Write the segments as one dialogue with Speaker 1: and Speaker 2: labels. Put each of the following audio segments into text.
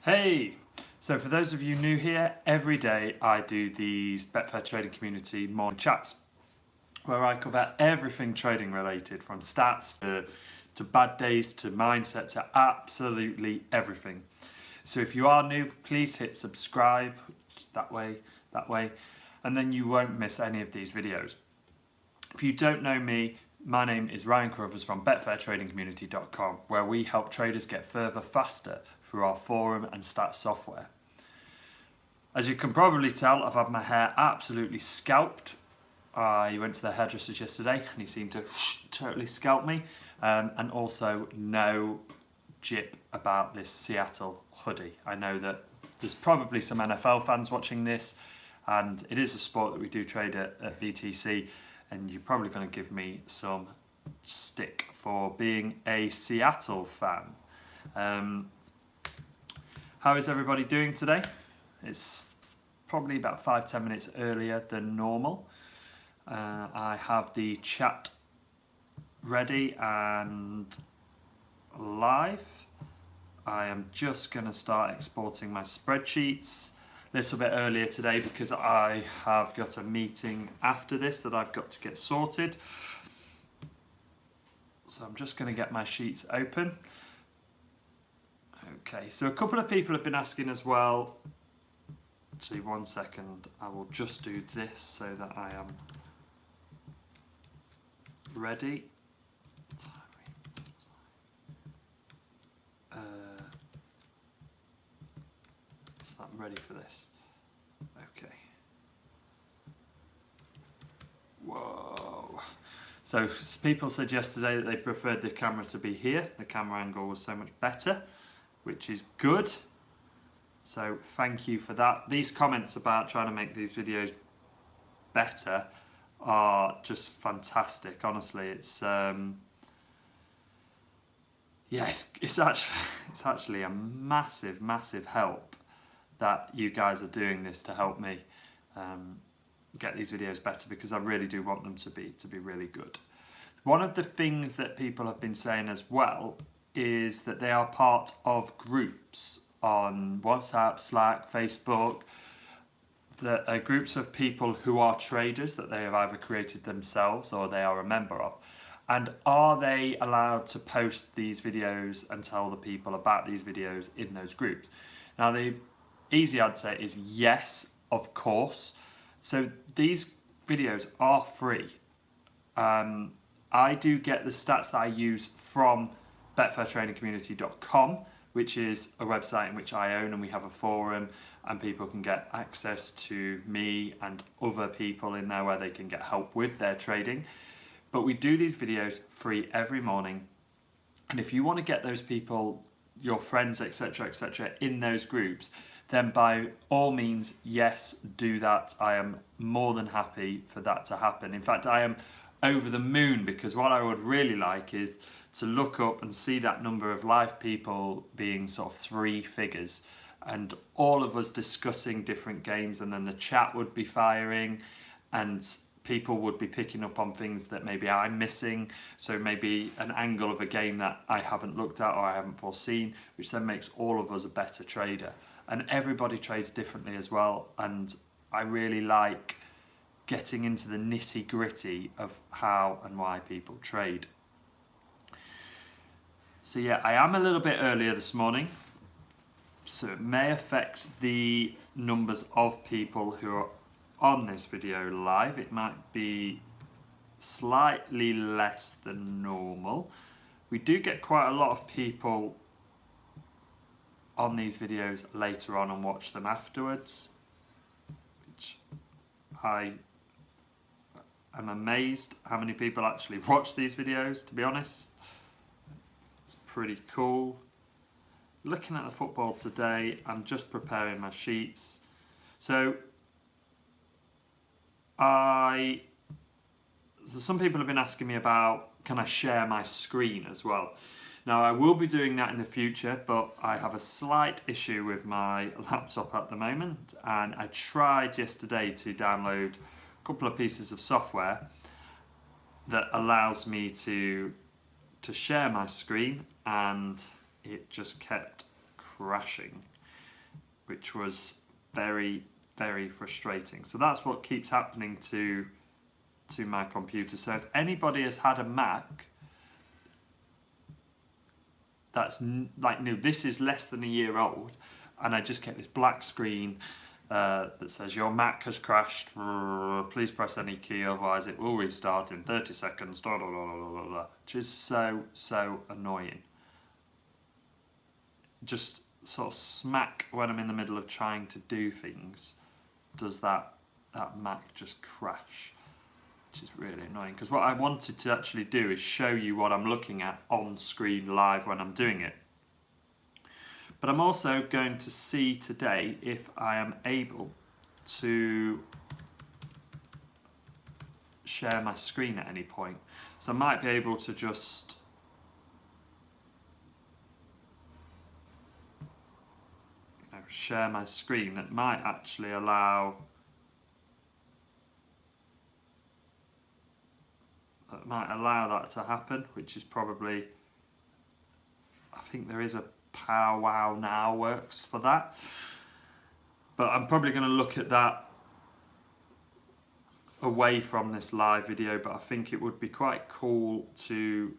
Speaker 1: Hey! So for those of you new here, every day I do these Betfair Trading Community morning chats where I cover everything trading related, from stats to bad days to mindset to absolutely everything. So if you are new, please hit subscribe, just that way, and then you won't miss any of these videos. If you don't know me, my name is Ryan Carruthers from BetfairTradingCommunity.com, where we help traders get further faster through our forum and stats software. As you can probably tell, I've had my hair absolutely scalped. I went to the hairdresser's yesterday and he seemed to totally scalp me. And also no jip about this Seattle hoodie. I know that there's probably some NFL fans watching this, and it is a sport that we do trade at BTC, and you're probably going to give me some stick for being a Seattle fan. How is everybody doing today? It's probably about 5-10 minutes earlier than normal. I have the chat ready and live. I am just going to start exporting my spreadsheets a little bit earlier today because I have got a meeting after this that I've got to get sorted. So I'm just going to get my sheets open. Okay, so a couple of people have been asking as well. Actually, 1 second, I will just do this so that I am ready. So I'm ready for this. Okay. Whoa. So people said yesterday that they preferred the camera to be here. The camera angle was so much better, which is good. So thank you for that. These comments about trying to make these videos better are just fantastic. Honestly, it's it's actually a massive help that you guys are doing this to help me get these videos better, because I really do want them to be really good. One of the things that people have been saying as well is that they are part of groups on WhatsApp, Slack, Facebook, that are groups of people who are traders that they have either created themselves or they are a member of. And are they allowed to post these videos and tell the people about these videos in those groups? Now, the easy answer is yes, of course. So these videos are free. I do get the stats that I use from BetfairTradingCommunity.com, which is a website in which I own, and we have a forum, and people can get access to me and other people in there where they can get help with their trading. But we do these videos free every morning, and if you want to get those people, your friends, etc., in those groups, then by all means, yes, do that. I am more than happy for that to happen. In fact, I am over the moon, because what I would really like is to look up and see that number of live people being sort of 3 figures, and all of us discussing different games, and then the chat would be firing and people would be picking up on things that maybe I'm missing. So maybe an angle of a game that I haven't looked at or I haven't foreseen, which then makes all of us a better trader. And everybody trades differently as well, and I really like getting into the nitty-gritty of how and why people trade. So yeah, I am a little bit earlier this morning, so it may affect the numbers of people who are on this video live. It might be slightly less than normal. We do get quite a lot of people on these videos later on and watch them afterwards, which I am amazed how many people actually watch these videos, to be honest. It's pretty cool. Looking at the football today, I'm just preparing my sheets. So some people have been asking me about, can I share my screen as well? Now, I will be doing that in the future, but I have a slight issue with my laptop at the moment, and I tried yesterday to download a couple of pieces of software that allows me to share my screen, and it just kept crashing. which was very, very frustrating. So that's what keeps happening to my computer. So if anybody has had a Mac that's like new, this is less than a year old, and I just get this black screen that says your Mac has crashed, please press any key, otherwise it will restart in 30 seconds, blah, blah, blah, blah, blah, blah. Which is so annoying. Just sort of smack when I'm in the middle of trying to do things, does that Mac just crash, which is really annoying, because what I wanted to actually do is show you what I'm looking at on screen live when I'm doing it. But I'm also going to see today if I am able to share my screen at any point. So I might be able to just share my screen. That might actually allow that to happen, which is probably, I think there is a Powwow Now works for that, but I'm probably going to look at that away from this live video. But I think it would be quite cool to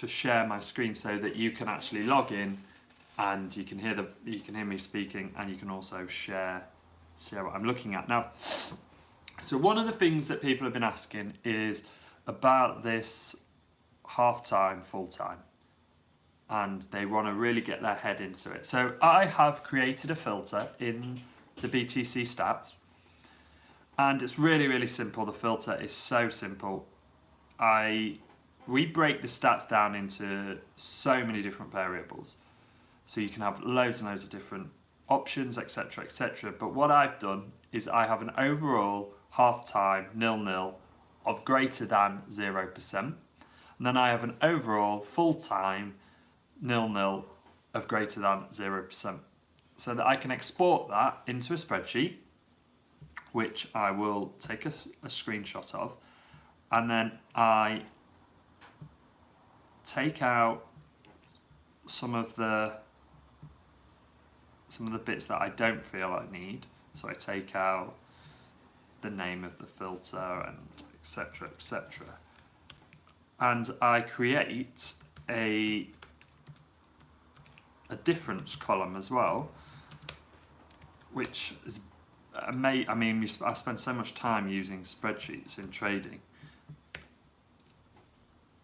Speaker 1: share my screen so that you can actually log in and you can hear me speaking, and you can also see what I'm looking at now. So one of the things that people have been asking is about this half-time, full-time, and they want to really get their head into it. So I have created a filter in the BTC stats, and it's really, really simple. The filter is so simple. We break the stats down into so many different variables. So you can have loads and loads of different options, etc., etc. But what I've done is I have an overall half-time 0-0 of greater than 0%. And then I have an overall full-time 0-0 of greater than 0%. So that I can export that into a spreadsheet, which I will take a screenshot of. And then I take out some of the bits that I don't feel I need. So I take out the name of the filter and etc, etc. And I create a difference column as well, which is I spend so much time using spreadsheets in trading.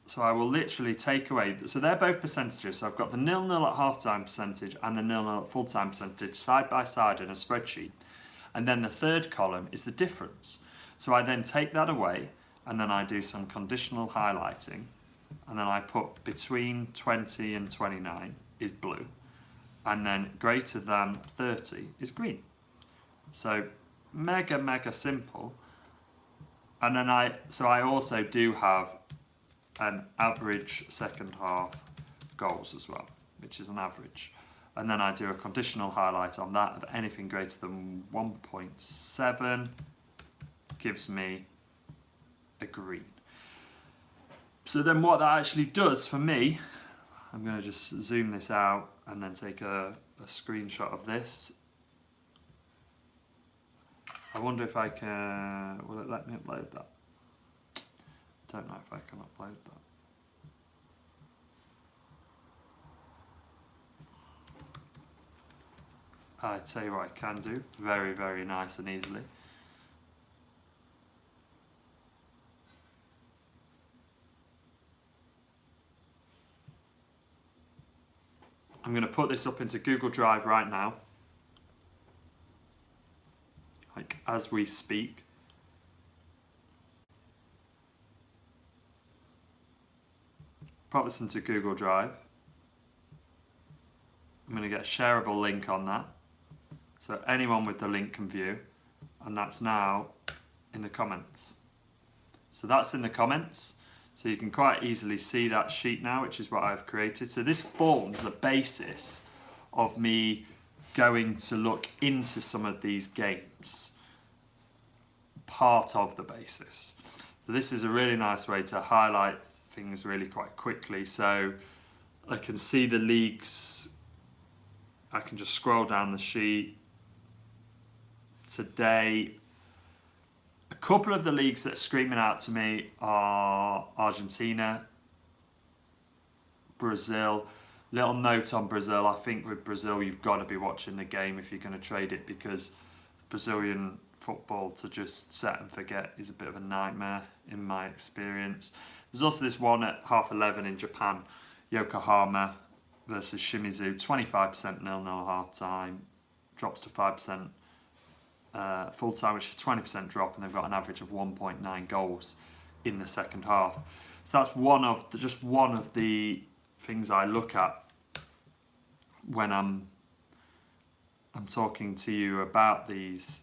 Speaker 1: So I will literally take away, so they're both percentages. So I've got the 0-0 at half-time percentage and the 0-0 at full-time percentage side by side in a spreadsheet. And then the third column is the difference. So I then take that away, and then I do some conditional highlighting, and then I put between 20 and 29 is blue, and then greater than 30 is green. So mega simple. And then I also do have an average second half goals as well, which is an average. And then I do a conditional highlight on that of anything greater than 1.7 gives me a green. So then what that actually does for me, I'm going to just zoom this out and then take a screenshot of this. I wonder if I can, will it let me upload that? Don't know if I can upload that. I tell you what I can do, very nice and easily. I'm going to put this up into Google Drive right now, like as we speak. Pop this into Google Drive. I'm going to get a shareable link on that, so anyone with the link can view, and that's now in the comments. So that's in the comments, so you can quite easily see that sheet now, which is what I've created. So this forms the basis of me going to look into some of these games, part of the basis. So this is a really nice way to highlight things really quite quickly. So I can see the leagues I can just scroll down the sheet. Today, a couple of the leagues that are screaming out to me are Argentina, Brazil. Little note on Brazil, I think with Brazil you've got to be watching the game if you're going to trade it, because Brazilian football to just set and forget is a bit of a nightmare in my experience. There's also this one at 11:30 in Japan, Yokohama versus Shimizu, 25% 0-0 half time, drops to 5% full time, which is a 20% drop, and they've got an average of 1.9 goals in the second half. So that's one of the things I look at when I'm talking to you about these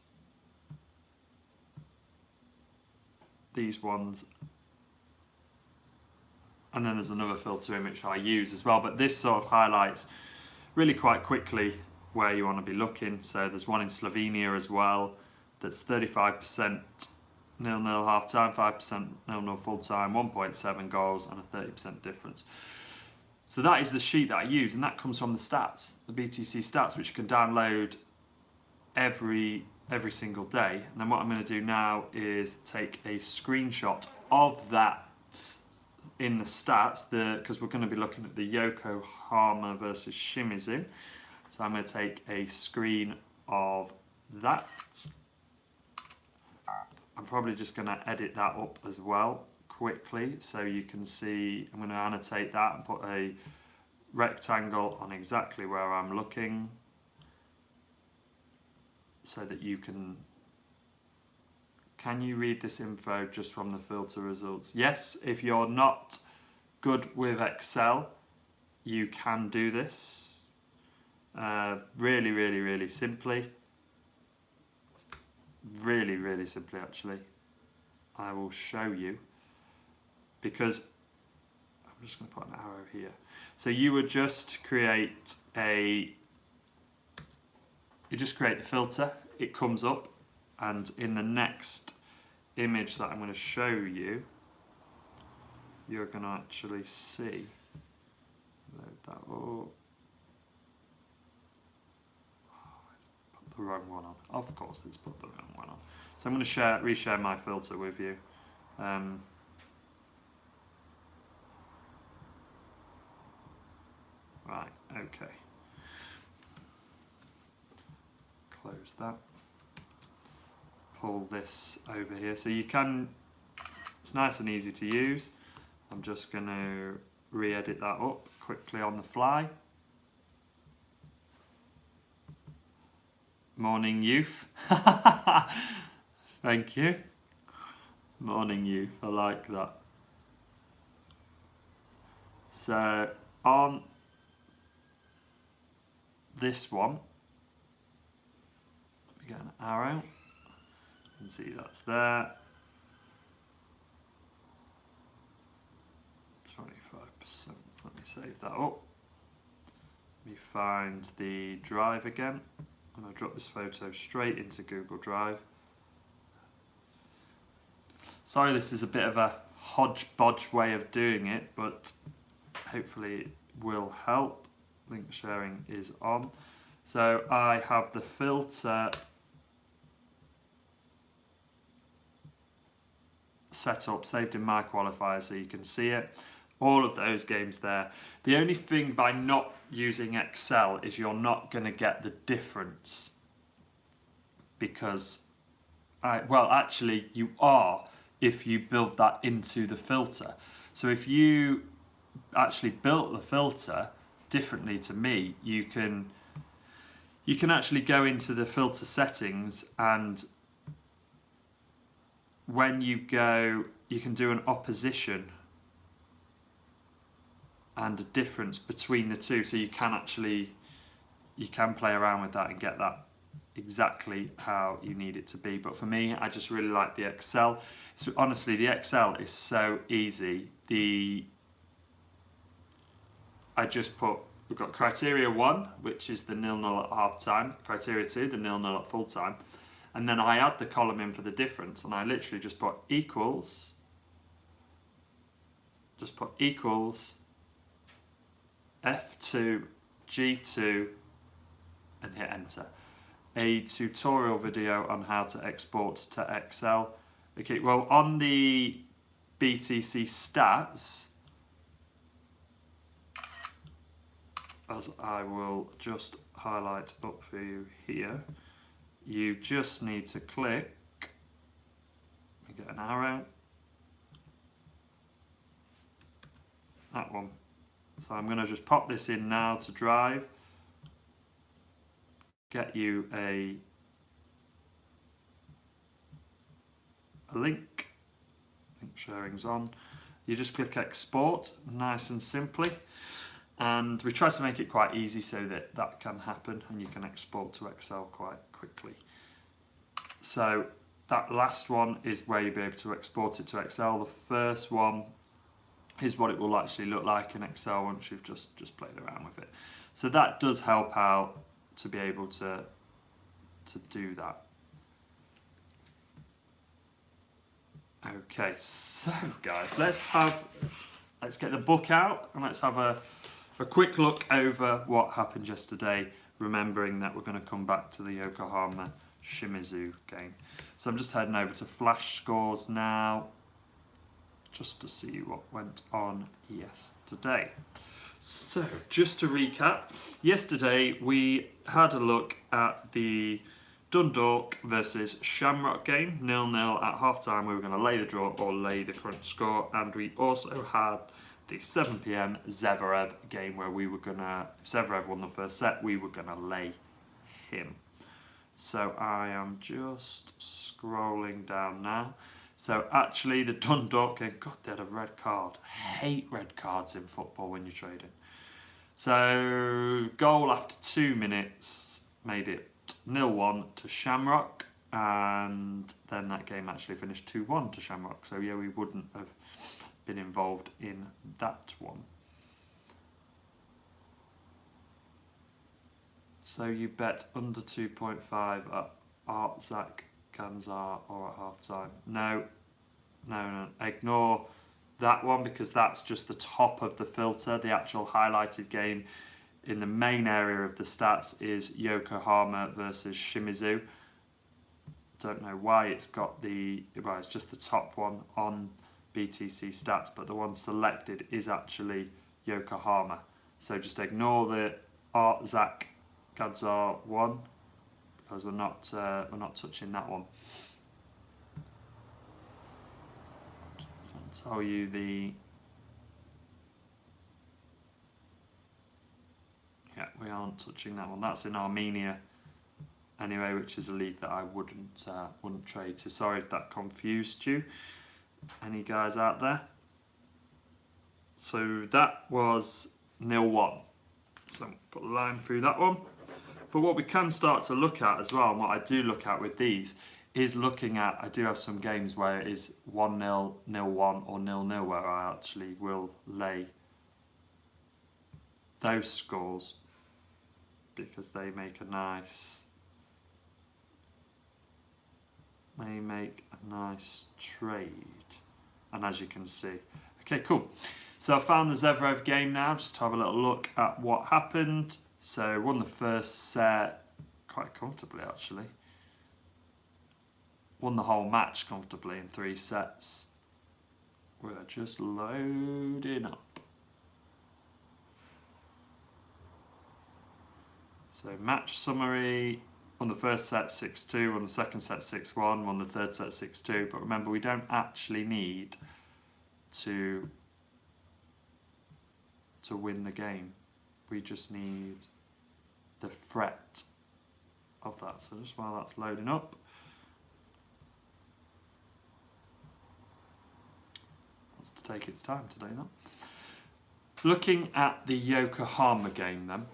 Speaker 1: ones. And then there's another filter in which I use as well, but this sort of highlights really quite quickly where you want to be looking. So there's one in Slovenia as well that's 35% 0-0 half time, 5% 0-0 full time, 1.7 goals and a 30% difference. So that is the sheet that I use, and that comes from the stats, the BTC stats, which you can download every single day. And then what I'm going to do now is take a screenshot of that in the stats, because we're going to be looking at the Yokohama versus Shimizu. So I'm going to take a screen of that. I'm probably just going to edit that up as well quickly so you can see. I'm going to annotate that and put a rectangle on exactly where I'm looking so that you can you read this info just from the filter results? Yes, if you're not good with Excel, you can do this really simply. Really simply, actually. I will show you, because I'm just going to put an arrow here. So you would just create the filter, it comes up, and in the next image that I'm going to show you, you're going to actually see. Load that up. Oh, it's put the wrong one on. Of course, it's put the wrong one on. So I'm going to reshare my filter with you. Right, okay. Close that. Pull this over here. So you can, it's nice and easy to use. I'm just going to re-edit that up quickly on the fly. Morning youth. Thank you. Morning youth, I like that. So on this one, let me get an arrow. You can see that's there. 25%. Let me save that up. Let me find the drive again. I'm going to drop this photo straight into Google Drive. Sorry, this is a bit of a hodgepodge way of doing it, but hopefully it will help. Link sharing is on. So I have the filter set up, saved in my qualifier so you can see it. All of those games there. The only thing by not using Excel is you're not going to get the difference, because actually you are if you build that into the filter. So if you actually built the filter differently to me, you can actually go into the filter settings, and when you go, you can do an opposition and a difference between the two, so you can play around with that and get that exactly how you need it to be. But for me, I just really like the Excel. So honestly, the Excel is so easy. We've got criteria 1, which is the 0-0 at half time, criteria 2, the 0-0 at full time, and then I add the column in for the difference, and I literally just put equals F2 G2 hit enter. A tutorial video on how to export to Excel. Okay, well on the BTC stats, as I will just highlight up for you here, you just need to click, you get an arrow, that one. So I'm going to just pop this in now to Drive, get you a link sharing's on. You just click export, nice and simply. And we try to make it quite easy so that that can happen and you can export to Excel quite quickly. So that last one is where you'll be able to export it to Excel. The first one is what it will actually look like in Excel once you've just played around with it. So that does help out to be able to do that. Okay, so guys, let's get the book out and let's have a quick look over what happened yesterday, remembering that we're going to come back to the Yokohama Shimizu game. So I'm just heading over to Flash Scores now, just to see what went on yesterday. So just to recap, yesterday we had a look at the Dundalk versus Shamrock game, 0-0 at half-time. We were going to lay the draw or lay the current score, and we also had the 7 PM Zverev game where we were going to, if Zverev won the first set, we were going to lay him. So I am just scrolling down now. So actually the Dundalk game, God, they had a red card. I hate red cards in football when you're trading. So goal after 2 minutes made it 0-1 to Shamrock, and then that game actually finished 2-1 to Shamrock. So yeah, we wouldn't have been involved in that one. So you bet under 2.5 at Artzak Kanzar or at half time. No, ignore that one because that's just the top of the filter. The actual highlighted game in the main area of the stats is Yokohama versus Shimizu. Don't know why it's got well, it's just the top one on BTC stats, but the one selected is actually Yokohama. So just ignore the Artzak Kanzar one because we're not touching that one. I'll tell you yeah, we aren't touching that one. That's in Armenia anyway, which is a league that I wouldn't trade. So sorry if that confused you, any guys out there. So that was 0-1. So put a line through that one. But what we can start to look at as well, and what I do look at with these, is looking at, I do have some games where it is 1-0, 0-1 or 0-0 where I actually will lay those scores because they make a nice trade. And as you can see, okay, cool. So I found the Zverev game now, just to have a little look at what happened. So won the first set quite comfortably actually. Won the whole match comfortably in 3 sets. We're just loading up. So match summary, won the first set 6-2, won the second set 6-1, won the third set 6-2. But remember, we don't actually need to win the game. We just need the threat of that. So just while that's loading up, it's to take its time today now. Looking at the Yokohama game then,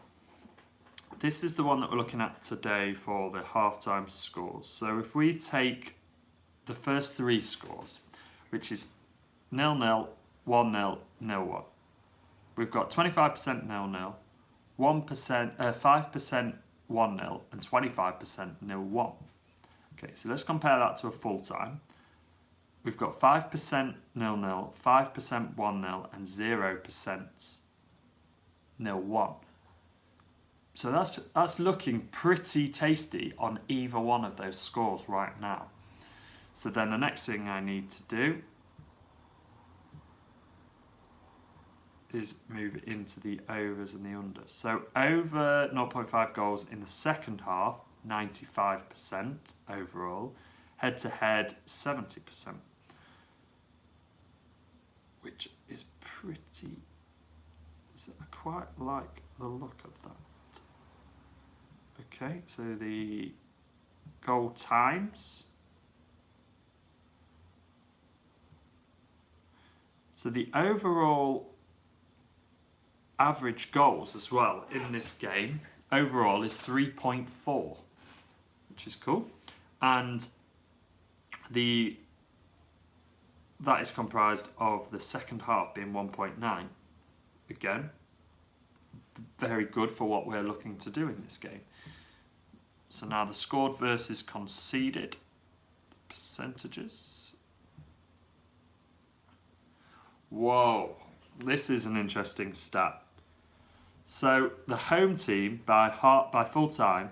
Speaker 1: this is the one that we're looking at today for the halftime scores. So if we take the first 3 scores, which is 0-0, 1-0, 0-1, we've got 25% 0-0, 5% 1-0, and 25% 0-1. Okay, so let's compare that to a full time. We've got 5% 0-0, 5% 1-0, and 0% 0-1. So that's looking pretty tasty on either one of those scores right now. So then the next thing I need to do is move into the overs and the unders. So over 0.5 goals in the second half, 95% overall. Head to head, 70%. Which is pretty... I quite like the look of that. Okay, so the goal times. So the overall average goals as well in this game overall is 3.4, which is cool. And that is comprised of the second half being 1.9. Again, very good for what we're looking to do in this game. So now the scored versus conceded percentages. Whoa, this is an interesting stat. So the home team by full time,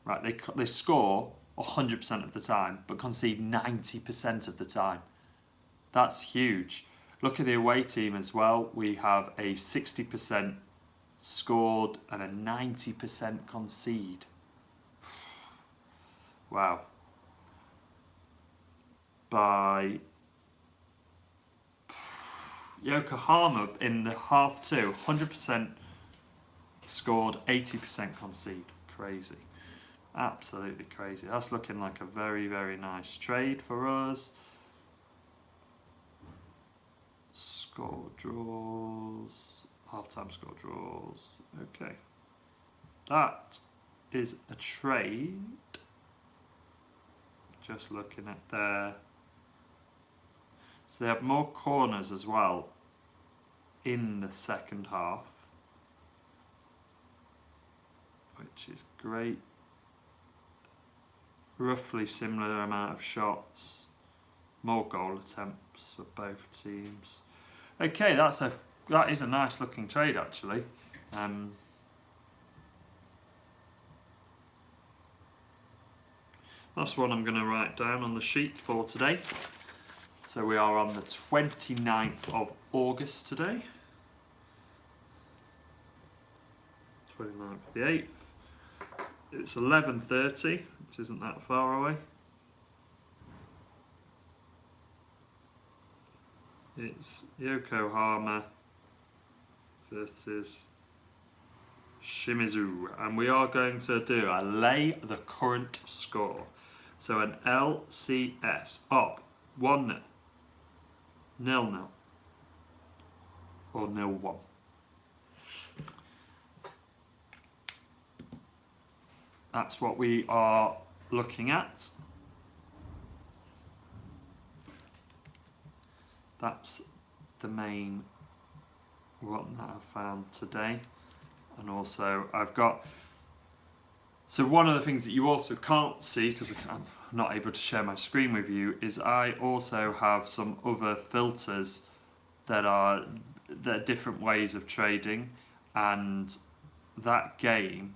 Speaker 1: right? They score 100% of the time, but concede 90% of the time. That's huge. Look at the away team as well. We have a 60% scored and a 90% concede. Wow. By Yokohama in the half two, 100% scored, 80% concede. Crazy. Absolutely crazy. That's looking like a very, very nice trade for us. Score draws, half-time score draws. Okay. That is a trade. Just looking at there. So they have more corners as well in the second half, which is great. Roughly similar amount of shots, more goal attempts for both teams. Okay, that is a nice looking trade actually. That's what I'm going to write down on the sheet for today. So we are on the 29th of August today. 29th of the 8th. It's 11:30, which isn't that far away. It's Yokohama versus Shimizu, and we are going to do a lay the current score. So an LCS up 1-0, 0-0, or 0-1. That's what we are looking at. That's the main one that I've found today. And also I've got, so one of the things that you also can't see, because I'm not able to share my screen with you, is I also have some other filters that are different ways of trading, and that game,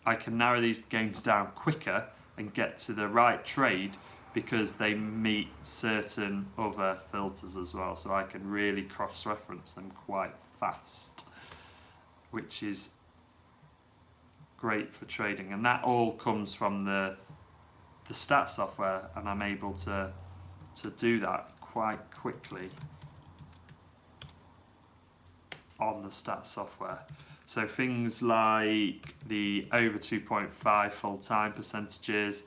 Speaker 1: I can narrow these games down quicker and get to the right trade because they meet certain other filters as well, so I can really cross-reference them quite fast, which is great for trading. And that all comes from the stat software, and I'm able to do that quite quickly on the stat software. So things like the over 2.5 full-time percentages,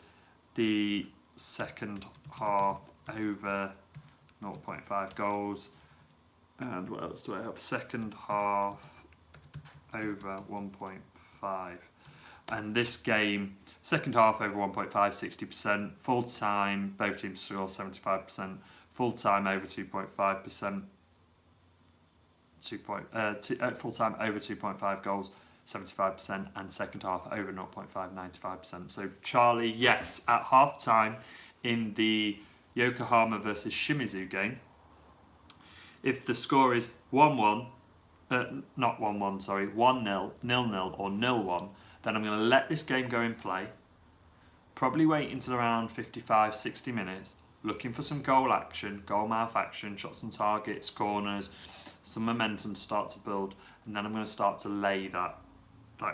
Speaker 1: the second half over 0.5 goals, and what else do I have? Second half over 1.5. And this game, second half over 1.5, 60%, full-time, both teams score 75%, full-time over 2.5%, full-time over 2.5 goals, 75%, and second half over 0.5, 95%. So Charlie, yes, at half-time in the Yokohama versus Shimizu game, if the score is 1-1, not 1-1, sorry, 1-0, 0-0 or 0-1, then I'm going to let this game go in play, probably wait until around 55, 60 minutes, looking for some goal action, goal mouth action, shots on targets, corners, some momentum to start to build, and then I'm going to start to lay that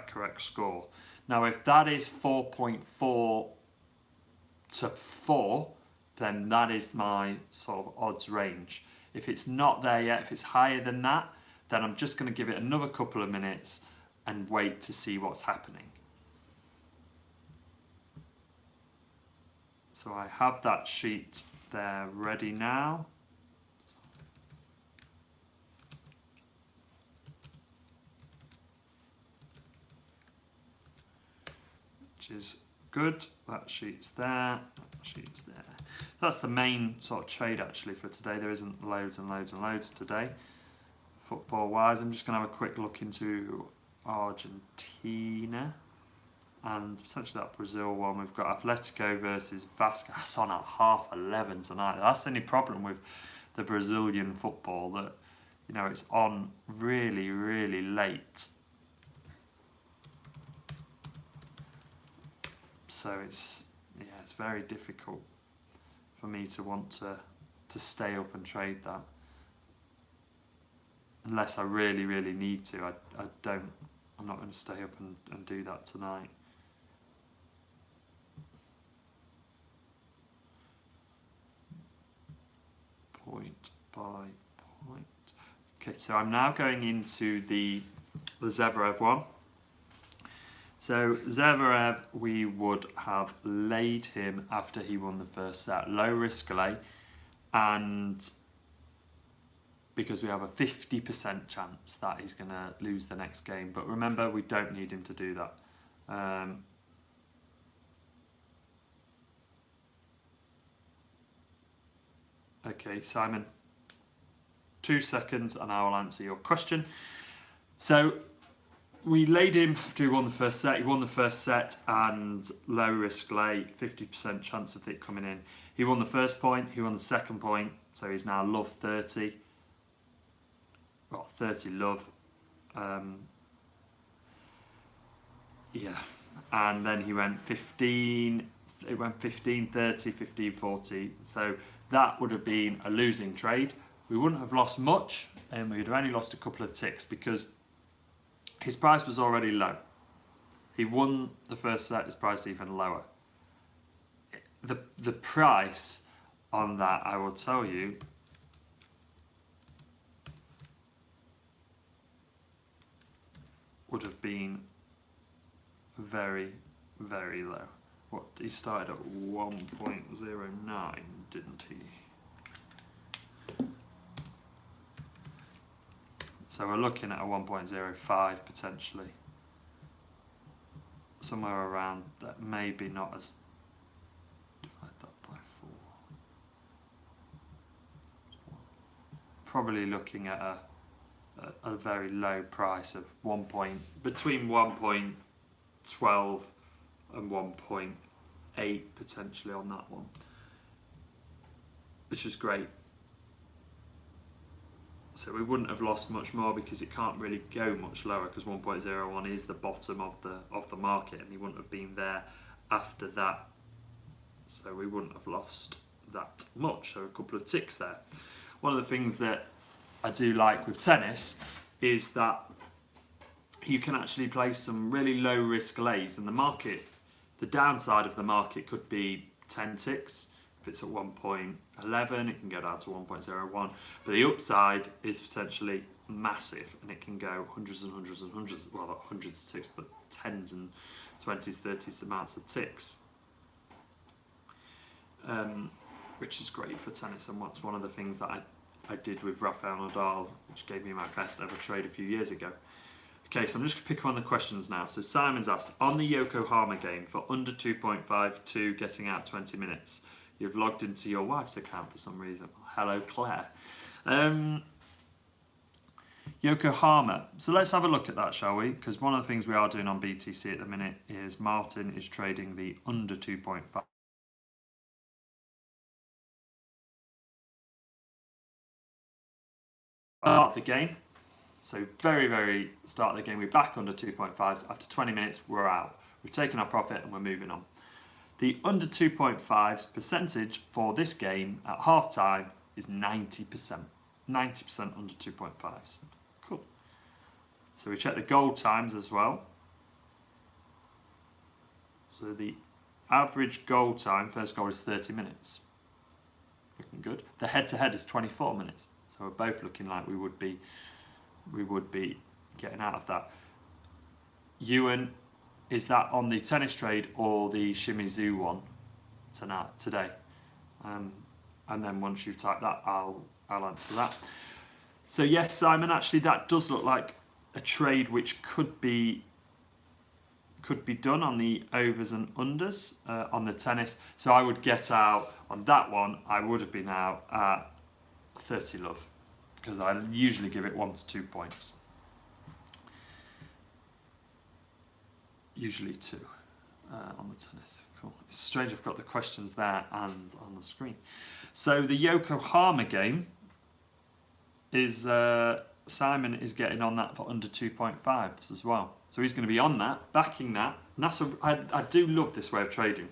Speaker 1: correct score. Now, if that is 4.4 to 4, then that is my sort of odds range. If it's not there yet, if it's higher than that, then I'm just going to give it another couple of minutes and wait to see what's happening. So I have that sheet there ready now. Which is good. That sheet's there, that sheet's there. That's the main sort of trade actually for today. There isn't loads and loads and loads today. Football wise, I'm just going to have a quick look into Argentina and potentially that Brazil one. We've got Atletico versus Vasco. That's on at 11:30 tonight. That's the only problem with the Brazilian football, that you know it's on really, really late. So it's very difficult for me to want to stay up and trade that. Unless I really, really need to. I'm not going to stay up and do that tonight. Point by point. Okay, so I'm now going into the Zverev one. So Zverev, we would have laid him after he won the first set. Low risk lay, and because we have a 50% chance that he's going to lose the next game. But remember, we don't need him to do that. Okay, Simon, 2 seconds and I will answer your question. So we laid him after he won the first set. He won the first set and low risk lay, 50% chance of it coming in. He won the first point, he won the second point, so he's now love 30. Well, 30 love. Yeah, and then he went 15, it went 15, 30, 15, 40. So that would have been a losing trade. We wouldn't have lost much, and we'd have only lost a couple of ticks because his price was already low. He won the first set, his price even lower. The price on that, I will tell you, would have been very, very low. What, he started at 1.09, didn't he? So we're looking at a 1.05 potentially. Somewhere around that, maybe not as, divide that by 4. Probably looking at a very low price of between 1.12 and 1.8 potentially on that one, which is great. So we wouldn't have lost much more because it can't really go much lower, because 1.01 is the bottom of the market, and he wouldn't have been there after that. So we wouldn't have lost that much. So a couple of ticks there. One of the things that I do like with tennis is that you can actually play some really low risk lays, and the downside of the market could be 10 ticks. If it's at 1.11, it can go down to 1.01. But the upside is potentially massive, and it can go hundreds and hundreds and hundreds, well, not hundreds of ticks, but 10s and 20s, 30s amounts of ticks. Which is great for tennis, and that's one of the things that I did with Rafael Nadal, which gave me my best ever trade a few years ago. Okay, so I'm just going to pick up on the questions now. So Simon's asked, on the Yokohama game for under 2.52 getting out 20 minutes, you've logged into your wife's account for some reason. Hello, Claire. Yokohama. So let's have a look at that, shall we? Because one of the things we are doing on BTC at the minute is Martin is trading the under 2.5. Of the game. So very start of the game, we're back under 2.5s. After 20 minutes, we're out. We've taken our profit and we're moving on. The under 2.5s percentage for this game at half time is 90%. 90% under 2.5s. Cool. So we check the goal times as well. So the average goal time, first goal is 30 minutes. Looking good. The head-to-head is 24 minutes. So we're both looking like we would be getting out of that. Ewan, is that on the tennis trade or the Shimizu one today? And then once you've typed that, I'll answer that. So yes, Simon, actually that does look like a trade which could be done on the overs and unders on the tennis. So I would get out on that one. I would have been out at 30 love because I usually give it 1 to 2 points. Usually 2 on the tennis. Cool. It's strange I've got the questions there and on the screen. So the Yokohama game is Simon is getting on that for under 2.5s as well. So he's going to be on that, backing that. And that's I do love this way of trading.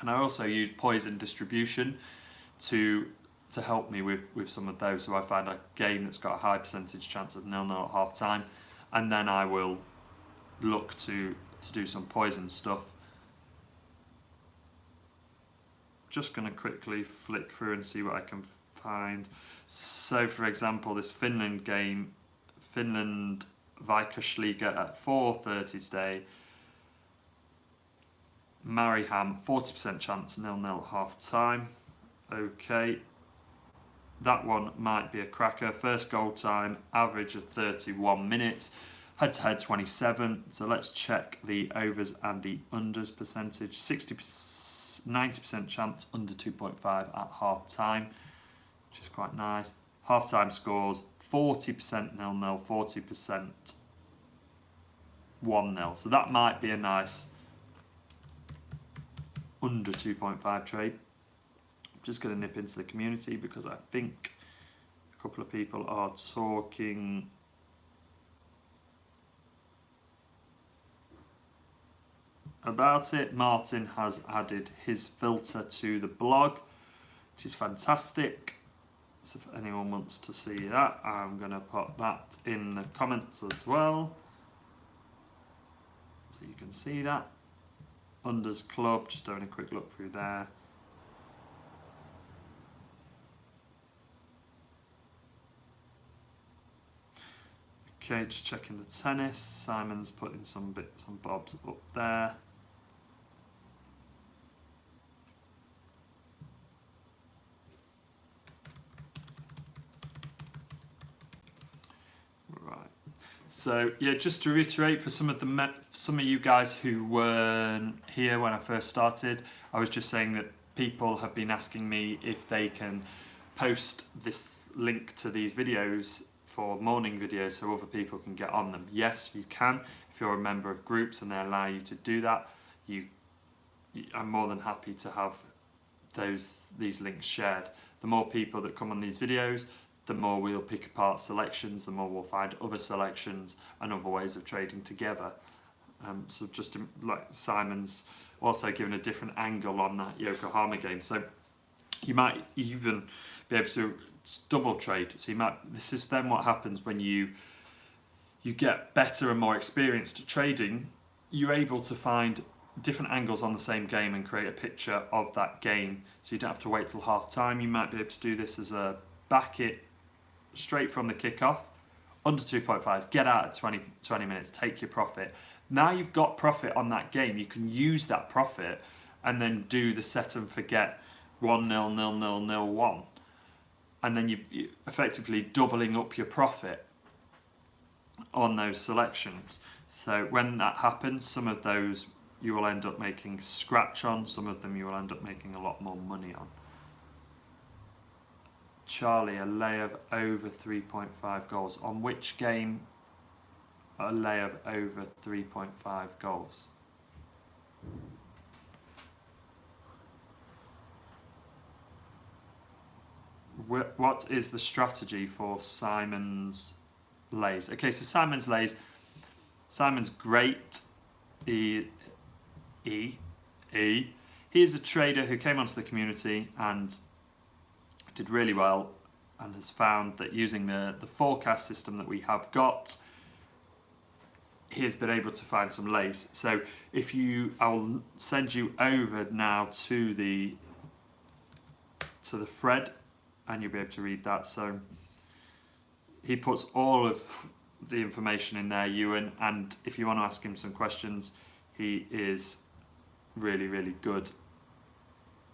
Speaker 1: And I also use poison distribution to help me with some of those. So I find a game that's got a high percentage chance of 0-0 at half time, and then I will look to do some poison stuff. Just going to quickly flick through and see what I can find. So for example, this Finland game, Finland Vikasliga at 4:30 today. Mariehamn, 40% chance, 0-0 at half time. Okay. That one might be a cracker. First goal time, average of 31 minutes. Head-to-head 27. So let's check the overs and the unders percentage. 90% chance under 2.5 at half time, which is quite nice. Half time scores 40% 0-0, 40% 1-0. So that might be a nice under 2.5 trade. I'm just going to nip into the community because I think a couple of people are talking about it. Martin has added his filter to the blog, which is fantastic. So if anyone wants to see that, I'm going to put that in the comments as well, so you can see that. Unders Club, just having a quick look through there. Okay, just checking the tennis. Simon's putting some bits and bobs up there. So yeah, just to reiterate for some of you guys who weren't here when I first started, I was just saying that people have been asking me if they can post this link to these videos for morning videos so other people can get on them. Yes, you can. If you're a member of groups and they allow you to do that, I'm more than happy to have these links shared. The more people that come on these videos, the more we'll pick apart selections, the more we'll find other selections and other ways of trading together. So just like Simon's also given a different angle on that Yokohama game. So you might even be able to double trade. So this is then what happens when you get better and more experienced at trading. You're able to find different angles on the same game and create a picture of that game. So you don't have to wait till half time. You might be able to do this as a back it straight from the kickoff, under 2.5s, get out at 20 minutes, take your profit. Now you've got profit on that game, you can use that profit and then do the set and forget 1-0, 0-0, 0-1. And then you're effectively doubling up your profit on those selections. So when that happens, some of those you will end up making scratch on, some of them you will end up making a lot more money on. Charlie, a lay of over 3.5 goals. On which game a lay of over 3.5 goals? What is the strategy for Simon's lays. Okay, so Simon's lays. Simon's great. He is a trader who came onto the community and did really well, and has found that using the forecast system that we have got, he has been able to find some lays. So I'll send you over now to the thread, and you'll be able to read that. So he puts all of the information in there, Ewan, and if you want to ask him some questions, he is really, really good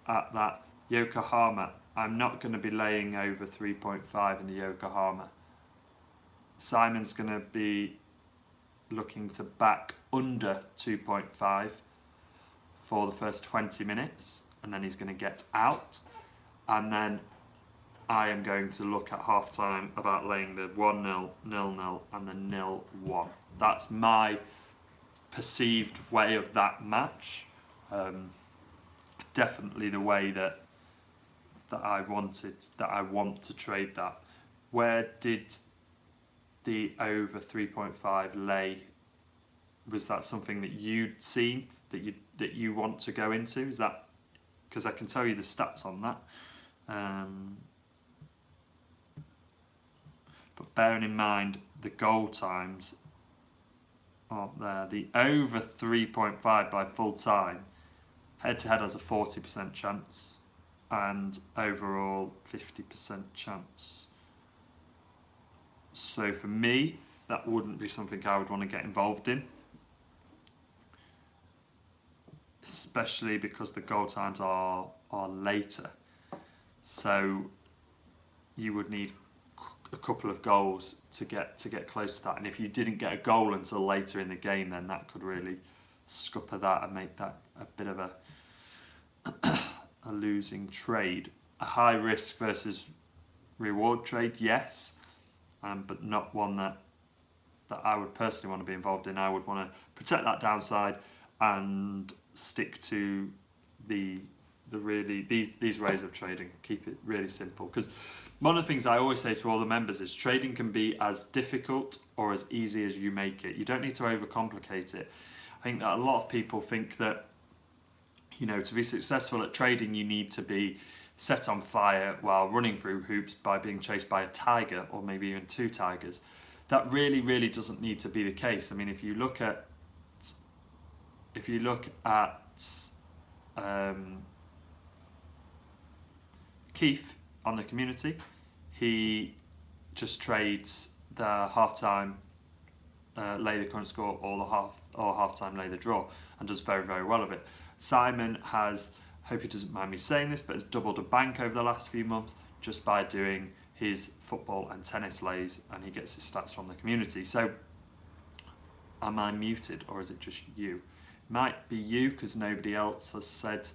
Speaker 1: at that. Yokohama, I'm not going to be laying over 3.5 in the Yokohama. Simon's going to be looking to back under 2.5 for the first 20 minutes, and then he's going to get out, and then I am going to look at half time about laying the 1-0, 0-0 and the 0-1. That's my perceived way of that match. Definitely the way that I want to trade that. Where did the over 3.5 lay? Was that something that you'd seen that you want to go into? Is that because I can tell you the stats on that? But bearing in mind the goal times aren't there. The over 3.5 by full time, head to head has a 40% chance, and overall 50% chance. So for me, that wouldn't be something I would want to get involved in, especially because the goal times are later. So you would need a couple of goals to get close to that, and if you didn't get a goal until later in the game, then that could really scupper that and make that a bit of a losing trade. A high risk versus reward trade, yes, but not one that I would personally want to be involved in. I would want to protect that downside and stick to the really these ways of trading. Keep it really simple, because one of the things I always say to all the members is trading can be as difficult or as easy as you make it. You don't need to overcomplicate it. I think that a lot of people think that, you know, to be successful at trading, you need to be set on fire while running through hoops by being chased by a tiger, or maybe even two tigers. That really, really doesn't need to be the case. I mean, if you look at Keith on the community, he just trades the half-time lay the current score, or half-time lay the draw, and does very, very well of it. Simon has, hope he doesn't mind me saying this, but has doubled a bank over the last few months just by doing his football and tennis lays, and he gets his stats from the community. So am I muted, or is it just you? Might be you, because nobody else has said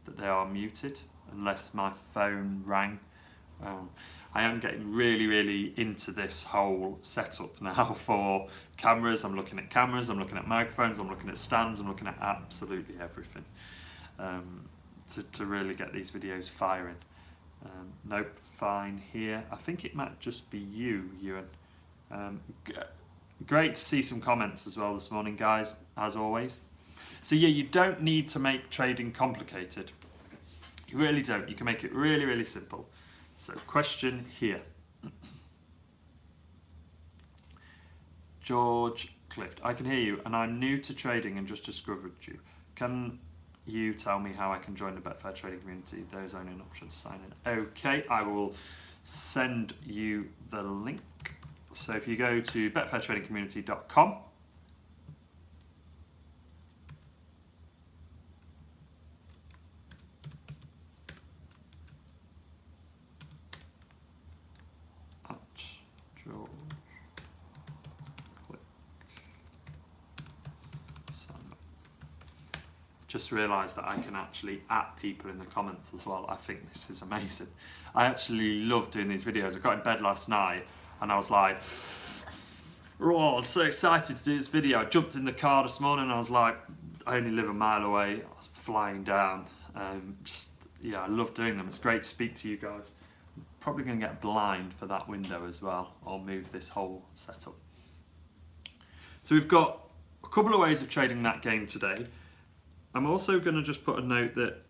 Speaker 1: that they are muted, unless my phone rang. I am getting really, really into this whole setup now for cameras. I'm looking at cameras, I'm looking at microphones, I'm looking at stands, I'm looking at absolutely everything to really get these videos firing. Nope, fine here. I think it might just be you, Ewan. Great to see some comments as well this morning, guys, as always. So yeah, you don't need to make trading complicated. You really don't. You can make it really, really simple. So question here. George Clift, I can hear you, and I'm new to trading and just discovered you. Can you tell me how I can join the Betfair trading community? There is only an option to sign in. Okay, I will send you the link. So if you go to betfairtradingcommunity.com, just realised that I can actually at people in the comments as well. I think this is amazing. I actually love doing these videos. I got in bed last night and I was like, oh, I'm so excited to do this video. I jumped in the car this morning and I was like, I only live a mile away. I was flying down. Yeah, I love doing them. It's great to speak to you guys. probably going to get blind for that window as well. I'll move this whole setup. So we've got a couple of ways of trading that game today. I'm also going to just put a note that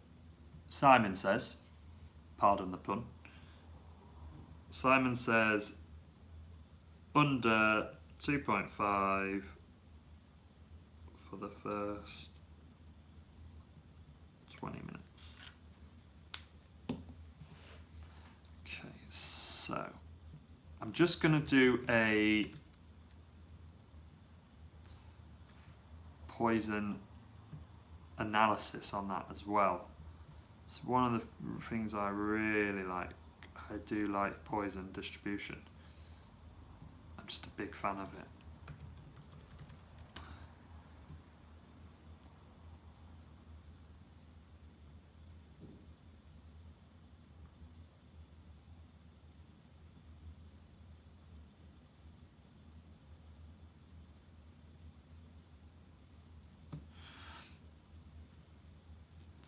Speaker 1: Simon says, pardon the pun, Simon says under 2.5 for the first 20 minutes. Okay, so I'm just going to do a poison analysis on that as well. It's one of the things I really like. I do like poison distribution. I'm just a big fan of it.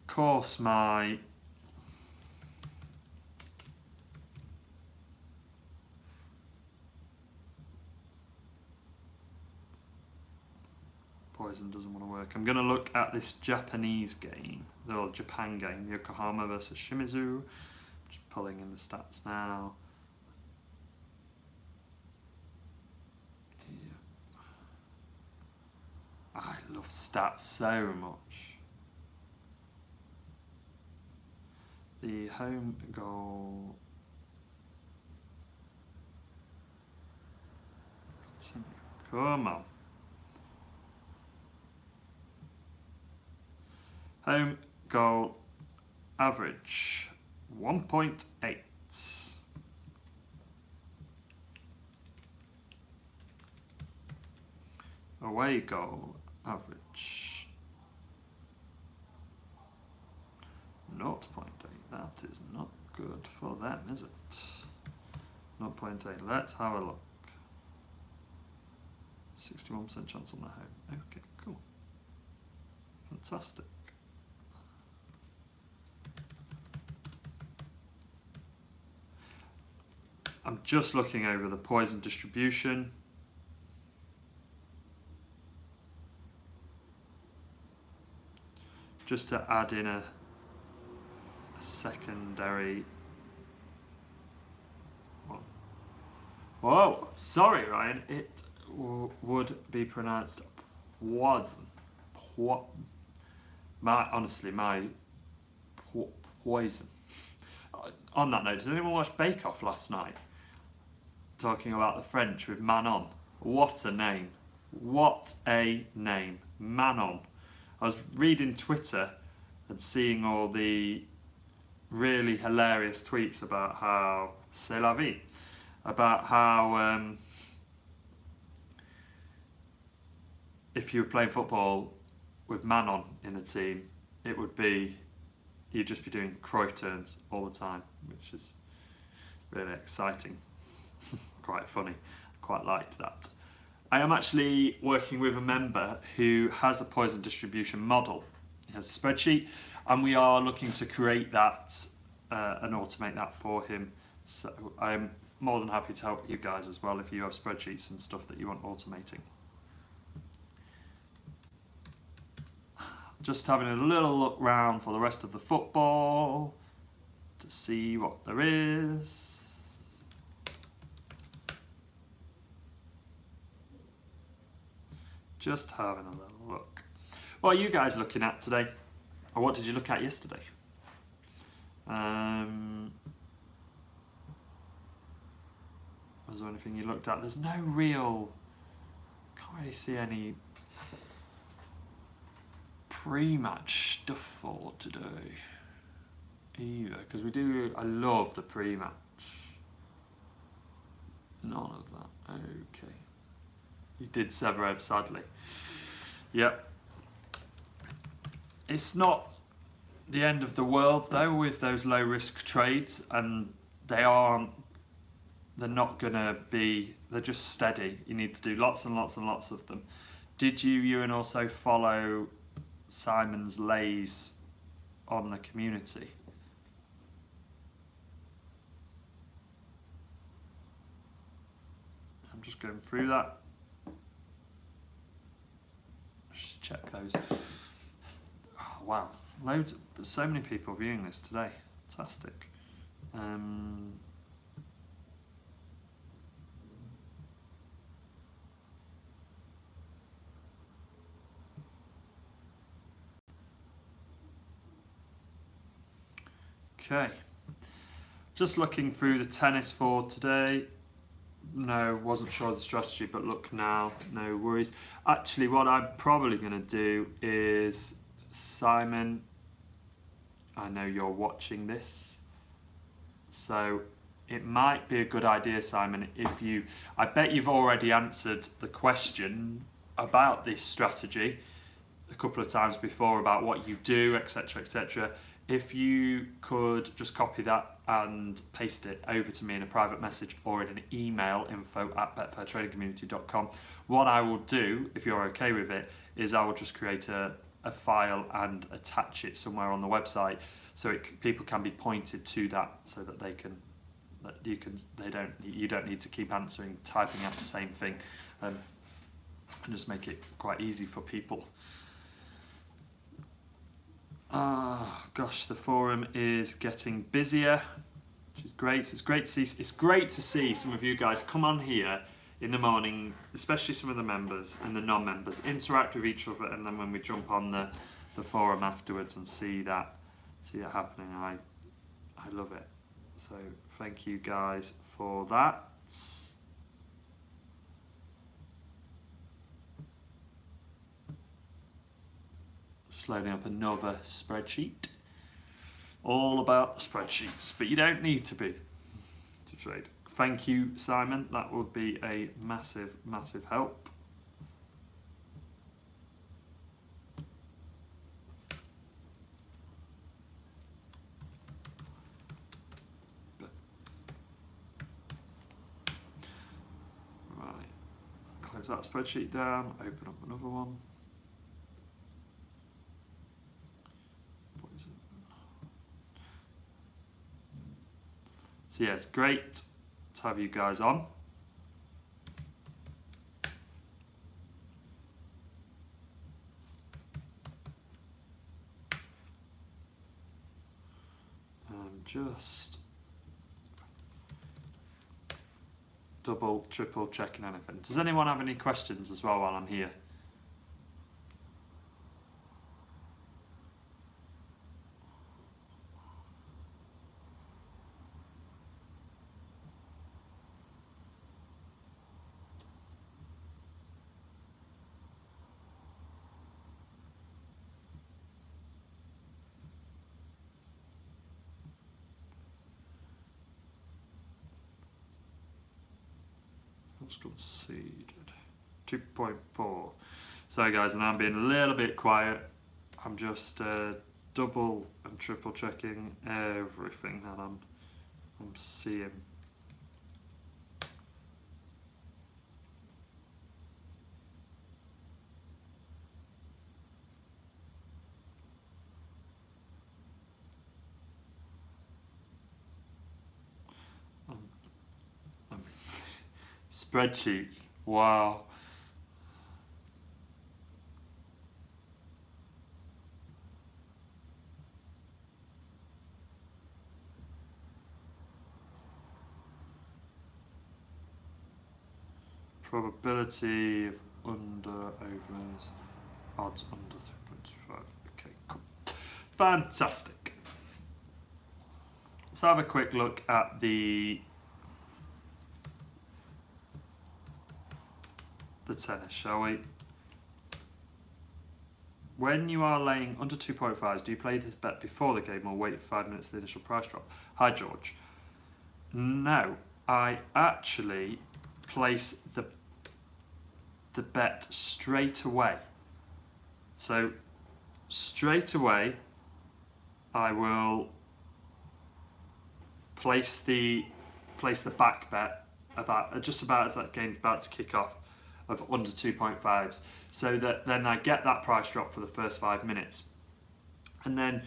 Speaker 1: Of course, my poison doesn't want to work. I'm going to look at this Japanese game, the Japan game, Yokohama versus Shimizu. Just pulling in the stats now. Yeah. I love stats so much. The home goal. Come on. Home goal average 1.8. Away goal average 0.8. That is not good for them, is it? 0.8. Let's have a look. 61% chance on the home. Okay, cool. Fantastic. I'm just looking over the poison distribution. Just to add in a secondary one. Whoa, sorry Ryan, it would be pronounced poison. Honestly, my poison. On that note, did anyone watch Bake Off last night? Talking about the French with Manon. What a name. What a name. Manon. I was reading Twitter and seeing all the really hilarious tweets about how c'est la vie, about how if you were playing football with Manon in the team, it would be, you'd just be doing Cruyff turns all the time, which is really exciting. Quite funny. Quite liked that. I am actually working with a member who has a poison distribution model. He has a spreadsheet, and we are looking to create that and automate that for him. So I'm more than happy to help you guys as well if you have spreadsheets and stuff that you want automating. Just having a little look round for the rest of the football to see what there is. Just having a little look. What are you guys looking at today? Or what did you look at yesterday? Was there anything you looked at? There's no real, can't really see any pre-match stuff for today either, because I love the pre-match. None of that. Okay. You did Severev, sadly. Yep. It's not the end of the world though with those low risk trades, and they're not gonna be, they're just steady. You need to do lots and lots and lots of them. Did you, Ewan, also follow Simon's lays on the community? just going through that. Just check those. Oh, wow, loads, so many people viewing this today. Fantastic. Okay, just looking through the tennis for today. No, wasn't sure of the strategy, but look now, no worries. Actually, what I'm probably going to do is, Simon, I know you're watching this, so it might be a good idea, Simon, if you, I bet you've already answered the question about this strategy a couple of times before about what you do, etc., etc. If you could just copy that and paste it over to me in a private message or in an email, info@betfairtradingcommunity.com. What I will do, if you're okay with it, is I will just create a file and attach it somewhere on the website so people can be pointed to that, so that you don't need to keep typing out the same thing, and just make it quite easy for people. Gosh, the forum is getting busier, which is great. It's great to see some of you guys come on here in the morning, especially some of the members and the non-members, interact with each other, and then when we jump on the forum afterwards and see that happening, I love it. So thank you guys for that. Just loading up another spreadsheet. All about the spreadsheets, but you don't need to be to trade. Thank you, Simon. That would be a massive, massive help. Right, close that spreadsheet down, open up another one. So yeah, it's great to have you guys on. And just double, triple checking anything. Does anyone have any questions as well while I'm here? Conceded 2.4. So guys, and I'm being a little bit quiet. I'm just double and triple checking everything that I'm seeing. Spreadsheets, wow. Probability of under overs, odds under 3.5. Okay, cool. Fantastic. Let's have a quick look at the tennis, shall we? When you are laying under 2.5s, do you play this bet before the game or wait 5 minutes for the initial price drop? Hi, George. No, I actually place the bet straight away. So straight away, I will place the back bet just about as that game's about to kick off, of under 2.5s, so that then I get that price drop for the first 5 minutes. And then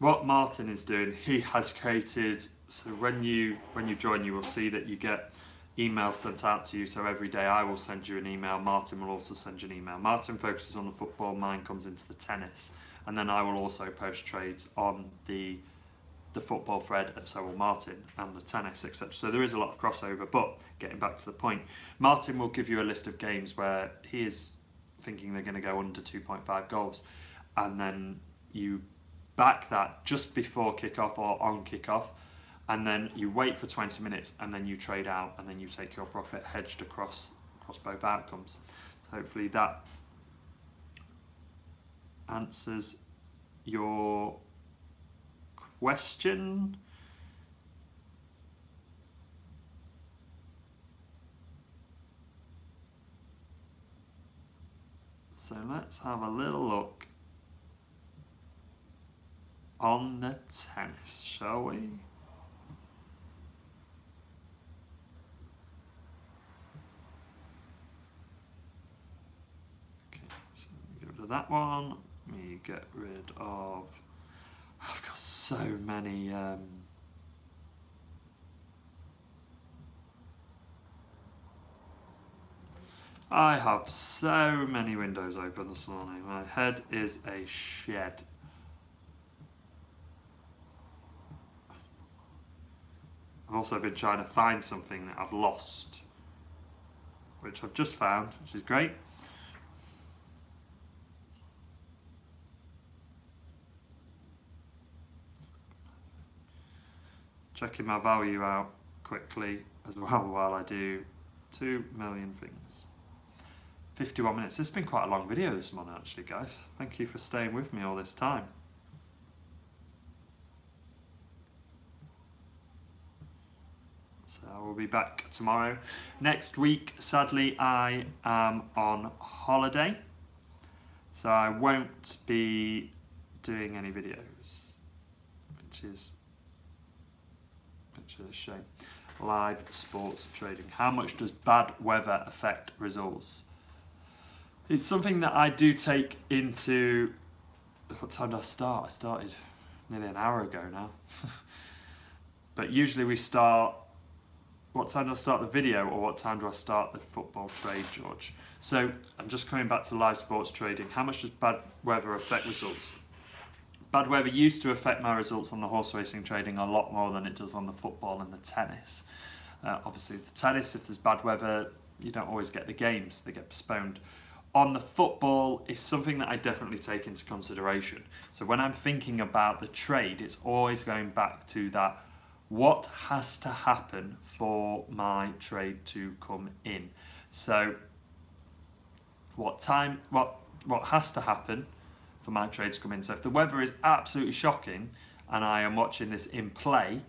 Speaker 1: what Martin is doing, he has created, so when you join, you will see that you get emails sent out to you. So every day I will send you an email. Martin will also send you an email. Martin focuses on the football, mine comes into the tennis. And then I will also post trades on the football thread, and so will Martin, and the tennis, etc. So there is a lot of crossover, but getting back to the point, Martin will give you a list of games where he is thinking they're going to go under 2.5 goals, and then you back that just before kickoff or on kickoff, and then you wait for 20 minutes, and then you trade out, and then you take your profit hedged across both outcomes. So hopefully that answers your question. So let's have a little look on the tennis, shall we? Okay, so we get rid of that one. We get rid of, I've got so many I have so many windows open this morning. My head is a shed. I've also been trying to find something that I've lost, which I've just found, which is great. Checking my value out quickly as well while I do 2 million things. 51 minutes. This has been quite a long video this morning actually, guys. Thank you for staying with me all this time. So I will be back tomorrow. Next week, sadly, I am on holiday, so I won't be doing any videos, which is a shame. Live sports trading. How much does bad weather affect results? It's something that I do take into... What time did I start? I started nearly an hour ago now. But usually we start... What time do I start the video, or what time do I start the football trade, George? So I'm just coming back to live sports trading. How much does bad weather affect results? Bad weather used to affect my results on the horse racing trading a lot more than it does on the football and the tennis. Obviously the tennis, if there's bad weather, you don't always get the games, they get postponed. On the football, it's something that I definitely take into consideration. So when I'm thinking about the trade, it's always going back to that, what has to happen for my trade to come in? So what has to happen for my trade to come in? So if the weather is absolutely shocking and I am watching this in play,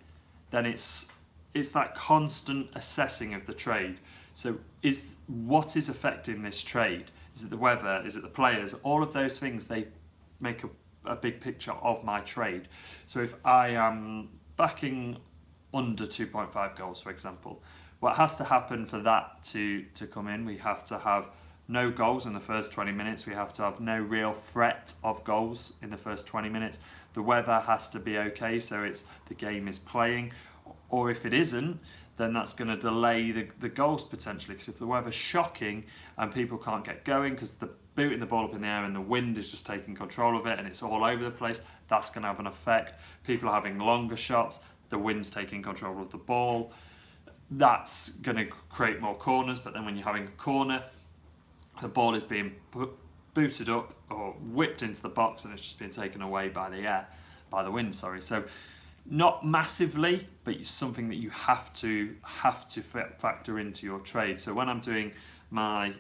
Speaker 1: then it's that constant assessing of the trade. So what is affecting this trade? Is it the weather? Is it the players? All of those things, they make a big picture of my trade. So if I am backing under 2.5 goals, for example, what has to happen for that to come in? We have to have no goals in the first 20 minutes. We have to have no real threat of goals in the first 20 minutes. The weather has to be okay, so the game is playing. Or if it isn't, then that's going to delay the goals potentially, because if the weather's shocking and people can't get going because they're booting the ball up in the air and the wind is just taking control of it and it's all over the place, that's going to have an effect. People are having longer shots, the wind's taking control of the ball, that's going to create more corners. But then when you're having a corner, the ball is being booted up or whipped into the box and it's just being taken away by the wind. So not massively, but it's something that you have to factor into your trade. So when I'm doing my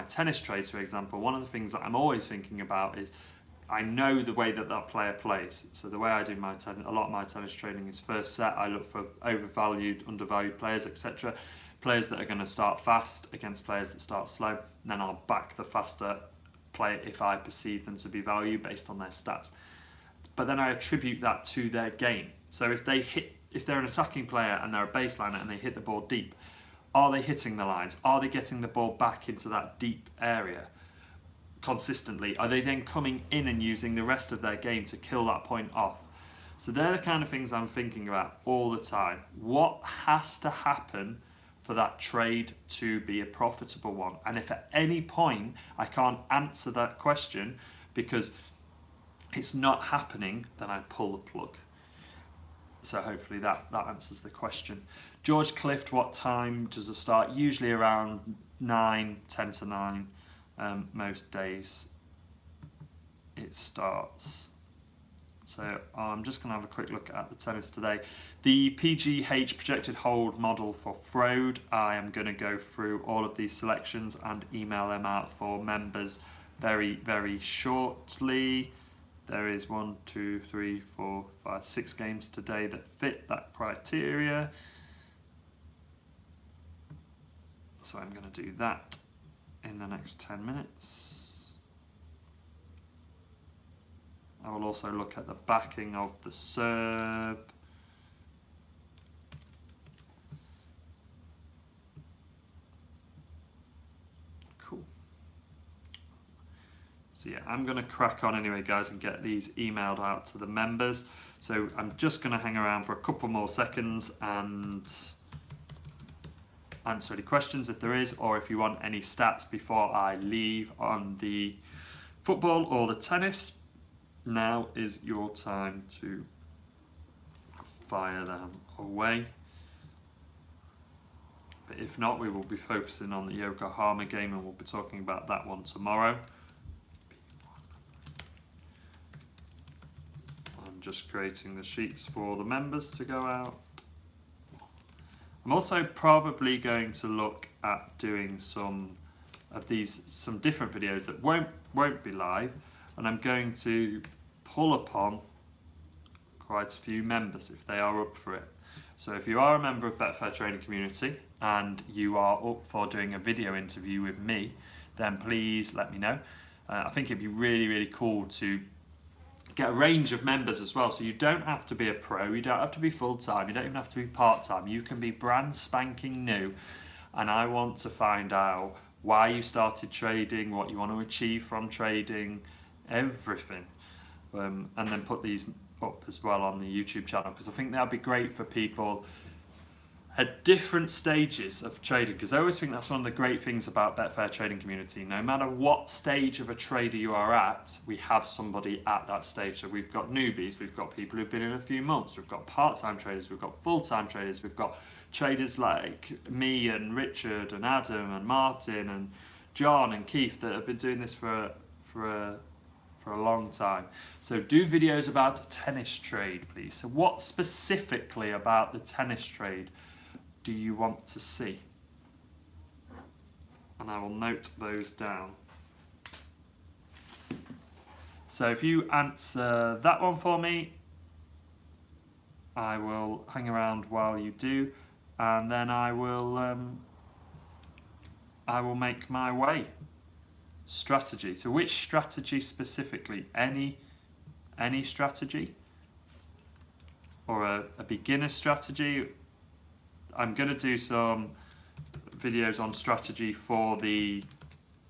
Speaker 1: tennis trades, for example, one of the things that I'm always thinking about is I know the way that player plays. So the way I do a lot of my tennis trading is first set, I look for overvalued, undervalued players, etc. Players that are going to start fast against players that start slow. And then I'll back the faster player if I perceive them to be value based on their stats. But then I attribute that to their game. So if they're an attacking player and they're a baseliner and they hit the ball deep, are they hitting the lines? Are they getting the ball back into that deep area consistently? Are they then coming in and using the rest of their game to kill that point off? So they're the kind of things I'm thinking about all the time. What has to happen for that trade to be a profitable one. And if at any point I can't answer that question because it's not happening, then I pull the plug. So hopefully that answers the question. George Clift, what time does it start? Usually around 9, 10 to 9, most days it starts. So I'm just going to have a quick look at the tennis today. The PGH projected hold model for Frode, I am going to go through all of these selections and email them out for members very, very shortly. There is 1, 2, 3, 4, 5, 6 games today that fit that criteria. So I'm going to do that in the next 10 minutes. I will also look at the backing of the serve. Cool. So yeah, I'm going to crack on anyway, guys, and get these emailed out to the members. So I'm just going to hang around for a couple more seconds and answer any questions if there is, or if you want any stats before I leave on the football or the tennis. Now is your time to fire them away. But if not, we will be focusing on the Yokohama game and we'll be talking about that one tomorrow. I'm just creating the sheets for the members to go out. I'm also probably going to look at doing some different videos that won't be live, and I'm going to pull upon quite a few members if they are up for it. So if you are a member of Betfair Trading Community and you are up for doing a video interview with me, then please let me know. I think it'd be really, really cool to get a range of members as well. So you don't have to be a pro, you don't have to be full-time, you don't even have to be part-time. You can be brand spanking new, and I want to find out why you started trading, what you want to achieve from trading, everything. And then put these up as well on the YouTube channel, because I think that'd be great for people at different stages of trading, because I always think that's one of the great things about Betfair Trading Community. No matter what stage of a trader you are at, we have somebody at that stage. So we've got newbies, we've got people who've been in a few months, we've got part-time traders, we've got full-time traders, we've got traders like me and Richard and Adam and Martin and John and Keith that have been doing this for a long time. So do videos about tennis trade, please. So what specifically about the tennis trade do you want to see? And I will note those down. So if you answer that one for me, I will hang around while you do, and then I will make my way. Strategy. So which strategy specifically? Any strategy? Or a beginner strategy? I'm going to do some videos on strategy for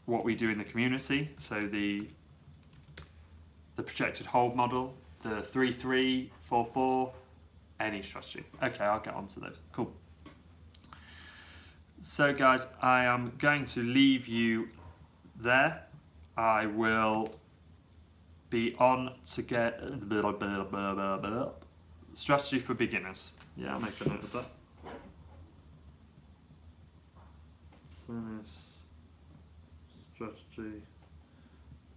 Speaker 1: what we do in the community. So the projected hold model, the 3-3, 4-4, any strategy. Okay, I'll get onto those. Cool. So guys, I am going to leave you there. I will be on to get strategy for beginners. Yeah, I'll make a note of that. Strategy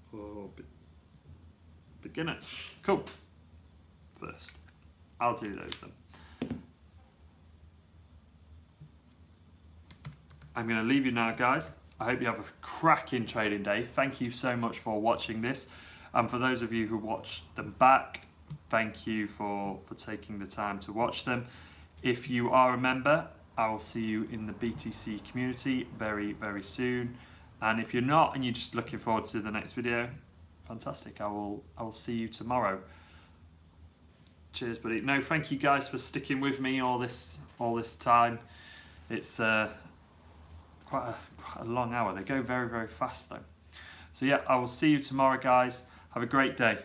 Speaker 1: for beginners. Cool. First, I'll do those then. I'm going to leave you now, guys. I hope you have a cracking trading day. Thank you so much for watching this. And for those of you who watched them back, thank you for taking the time to watch them. If you are a member, I will see you in the BTC community very, very soon. And if you're not and you're just looking forward to the next video, fantastic. I will see you tomorrow. Cheers, buddy. No, thank you guys for sticking with me all this time. It's quite a long hour. They go very, very fast though. So yeah, I will see you tomorrow, guys. Have a great day.